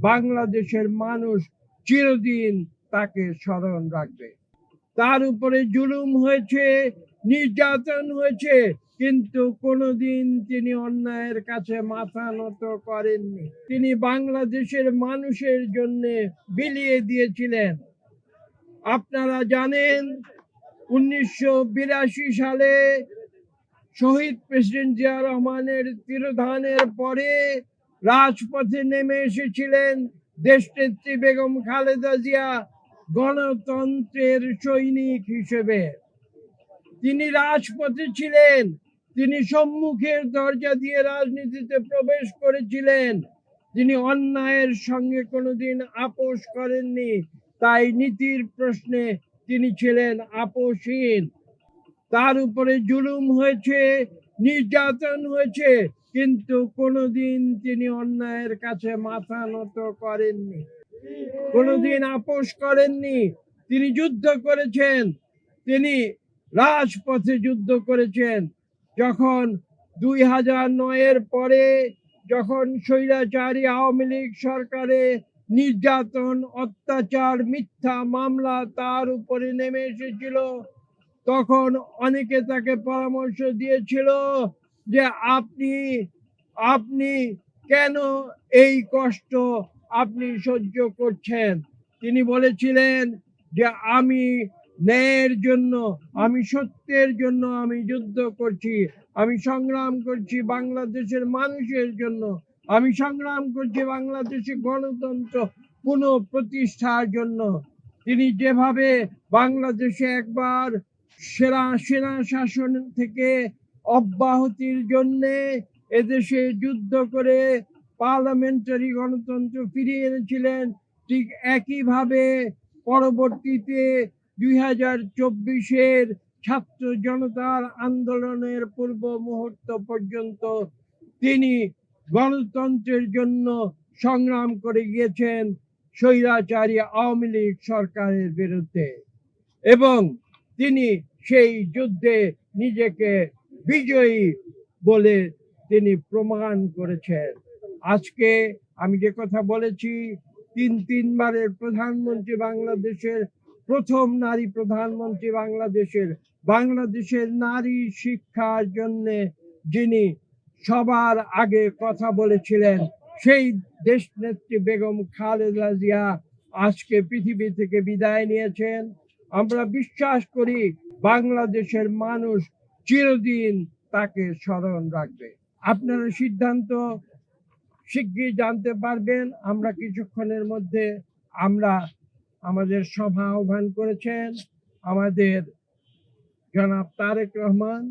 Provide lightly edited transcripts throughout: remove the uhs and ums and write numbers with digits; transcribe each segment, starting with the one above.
বাংলাদেশের মানুষ চিরদিন তাকে স্মরণ রাখবে। তার উপরে জুলুম হয়েছে, নির্যাতন হয়েছে, কিন্তু কোনোদিন তিনি অন্যায়ের কাছে মাথা নত করেননি। তিনি বাংলাদেশের মানুষের জন্য বিলিয়ে দিয়েছিলেন। আপনারা জানেন 1982 সালে শহীদ প্রেসিডেন্ট জিয়া রহমানের তিরোধানের পরে রাজপথে নেমে এসেছিলেন দেশনেত্রী বেগম খালেদা জিয়া গণতন্ত্রের সৈনিক হিসেবে। তিনি রাজপথে ছিলেন, তিনি সম্মুখের দরজা দিয়ে রাজনীতিতে প্রবেশ করেছিলেন। তিনি অন্যায়ের সঙ্গে কোনোদিন আপোষ করেননি, তাই নীতির প্রশ্নে তিনি ছিলেন আপোষহীন। তার উপরে জুলুম হয়েছে, নির্যাতন হয়েছে, কিন্তু কোনোদিন তিনি অন্যায়ের কাছে মাথা নত করেননি, কোনোদিন আপোষ করেননি। তিনি যুদ্ধ করেছেন, তিনি রাজপথে যুদ্ধ করেছেন। যখন 2009-এর পরে যখন স্বৈরাচারী আওয়ামী লীগ সরকারে নির্যাতন, অত্যাচার, মিথ্যা মামলা তার উপরে নেমে এসেছিল, তখন অনেকে তাকে পরামর্শ দিয়েছিল যে আপনি কেন এই কষ্ট আপনি সহ্য করছেন। তিনি বলেছিলেন যে আমি ন্যায়ের জন্য, আমি সত্যের জন্য আমি যুদ্ধ করছি, আমি সংগ্রাম করছি বাংলাদেশের মানুষের জন্য, আমি সংগ্রাম করছি বাংলাদেশে গণতন্ত্র পুনঃপ্রতিষ্ঠার জন্য। তিনি যেভাবে বাংলাদেশে একবার সেনা শাসন থেকে অব্যাহতির জন্য এদেশে যুদ্ধ করে পার্লামেন্টারি গণতন্ত্র ফিরিয়ে এনেছিলেন, ঠিক একইভাবে পরবর্তীতে 2024-এর ছাত্র জনতার আন্দোলনের পূর্ব মুহূর্ত পর্যন্ত তিনি গণতন্ত্রের জন্য সংগ্রাম করে গিয়েছেন স্বৈরাচারী আওয়ামী লীগ সরকারের বিরুদ্ধে, এবং তিনি সেই যুদ্ধে নিজেকে বিজয়ী বলে তিনি প্রমাণ করেছেন। আজকে আমি যে কথা বলেছি, তিনবারের প্রধানমন্ত্রী বাংলাদেশের, প্রথম নারী প্রধানমন্ত্রী বাংলাদেশের নারী শিক্ষার জন্য যিনি সবার আগে কথা বলেছিলেন, সেই দেশনেত্রী বেগম খালেদা জিয়া আজকে পৃথিবী থেকে বিদায় নিয়েছেন। আমরা বিশ্বাস করি বাংলাদেশের মানুষ চিরদিন তাকে স্মরণ রাখবে। আপনারা সিদ্ধান্ত শিগগির জানতে পারবেন। আমরা কিছুক্ষণের মধ্যে আমাদের সভা আহ্বান করেছেন আমাদের জনাব তারেক রহমান।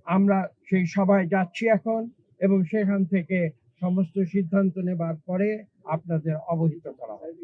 আমরা সেই সভায় যাচ্ছি এখন, এবং সেখান থেকে সমস্ত সিদ্ধান্ত নেবার পরে আপনাদের অবহিত করা হবে।